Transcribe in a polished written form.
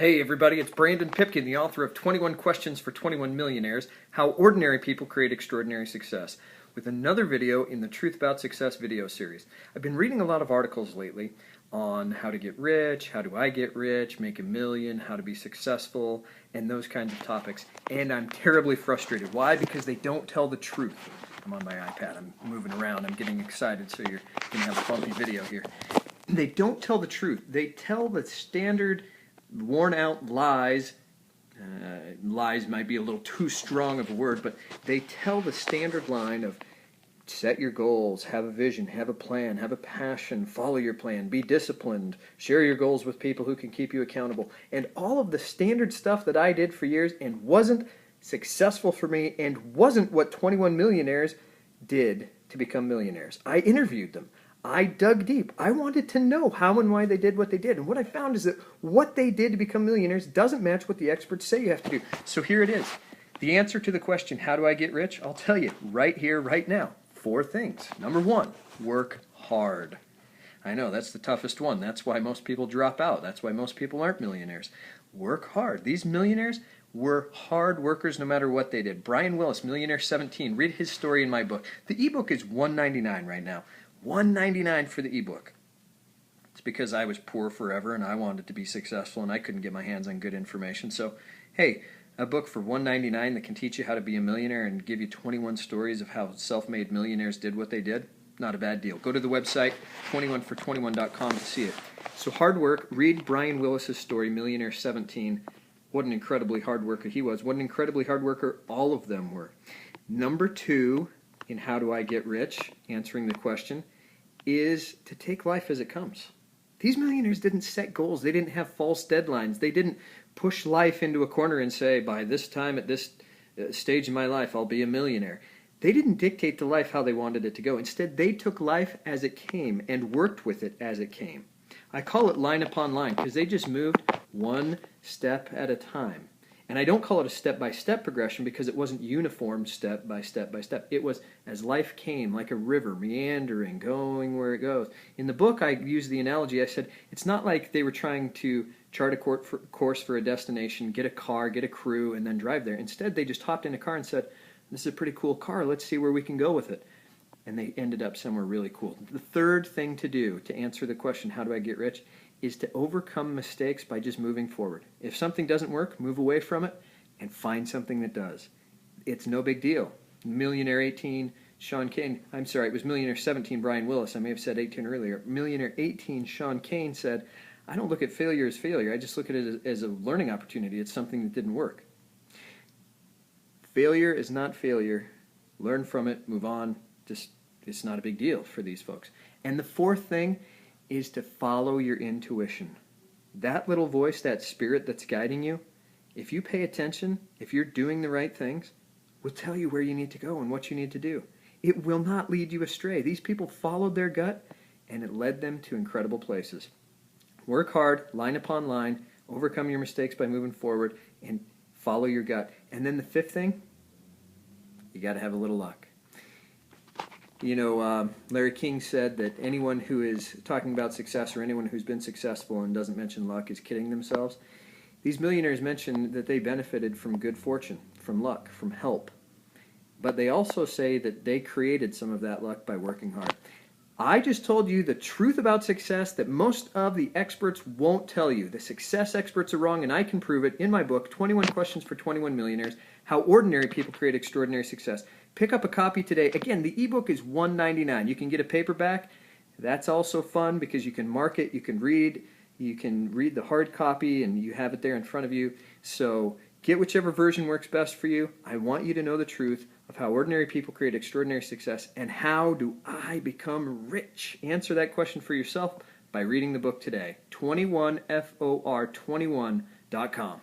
Hey everybody, it's Brandon Pipkin, the author of 21 Questions for 21 Millionaires, How Ordinary People Create Extraordinary Success, with another video in the Truth About Success video series. I've been reading a lot of articles lately on how to get rich, how do I get rich, make a million, how to be successful, and those kinds of topics, and I'm terribly frustrated. Why? Because they don't tell the truth. I'm on my iPad, I'm moving around, I'm getting excited, so you're going to have a bumpy video here. They don't tell the truth. They tell the standard worn out lies. Lies might be a little too strong of a word, but they tell the standard line of set your goals, have a vision, have a plan, have a passion, follow your plan, be disciplined, share your goals with people who can keep you accountable, and all of the standard stuff that I did for years and wasn't successful for me and wasn't what 21 millionaires did to become millionaires. I interviewed them. I dug deep. I wanted to know how and why they did what they did. And what I found is that what they did to become millionaires doesn't match what the experts say you have to do. So here it is. The answer to the question, how do I get rich? I'll tell you right here, right now. 4 things. Number 1, work hard. I know, that's the toughest one. That's why most people drop out. That's why most people aren't millionaires. Work hard. These millionaires were hard workers no matter what they did. Brian Willis, Millionaire 17. Read his story in my book. The ebook is $1.99 right now. $1.99 for the ebook. It's because I was poor forever and I wanted to be successful and I couldn't get my hands on good information. So, hey, a book for $1.99 that can teach you how to be a millionaire and give you 21 stories of how self-made millionaires did what they did, not a bad deal. Go to the website, 21for21.com, to see it. So hard work. Read Brian Willis's story, Millionaire 17. What an incredibly hard worker he was. What an incredibly hard worker all of them were. Number 2, in How Do I Get Rich, answering the question, is to take life as it comes. These millionaires didn't set goals. They didn't have false deadlines. They didn't push life into a corner and say, by this time at this stage in my life, I'll be a millionaire. They didn't dictate to life how they wanted it to go. Instead, they took life as it came and worked with it as it came. I call it line upon line because they just moved one step at a time. And I don't call it a step-by-step progression because it wasn't uniform step by step by step. It was as life came, like a river, meandering, going where it goes. In the book, I used the analogy. I said, it's not like they were trying to chart a course for a destination, get a car, get a crew, and then drive there. Instead, they just hopped in a car and said, this is a pretty cool car. Let's see where we can go with it. And they ended up somewhere really cool. The third thing to do to answer the question, how do I get rich, is to overcome mistakes by just moving forward. If something doesn't work, move away from it and find something that does. It's no big deal. Millionaire 18, Sean Kane, I'm sorry, it was Millionaire 17, Brian Willis. I may have said 18 earlier. Millionaire 18, Sean Kane said, I don't look at failure as failure. I just look at it as a learning opportunity. It's something that didn't work. Failure is not failure. Learn from it, move on. It's not a big deal for these folks. And the fourth thing is to follow your intuition. That little voice, that spirit that's guiding you, if you pay attention, if you're doing the right things, will tell you where you need to go and what you need to do. It will not lead you astray. These people followed their gut, and it led them to incredible places. Work hard, line upon line, overcome your mistakes by moving forward, and follow your gut. And then the fifth thing, you got to have a little luck. You know, Larry King said that anyone who is talking about success or anyone who's been successful and doesn't mention luck is kidding themselves. These millionaires mention that they benefited from good fortune, from luck, from help. But they also say that they created some of that luck by working hard. I just told you the truth about success that most of the experts won't tell you. The success experts are wrong, and I can prove it in my book, 21 Questions for 21 Millionaires, How Ordinary People Create Extraordinary Success. Pick up a copy today. Again, the ebook is $1.99. You can get a paperback. That's also fun because you can mark it, you can read the hard copy, and you have it there in front of you. So get whichever version works best for you. I want you to know the truth of how ordinary people create extraordinary success and how do I become rich. Answer that question for yourself by reading the book today. 21for21.com.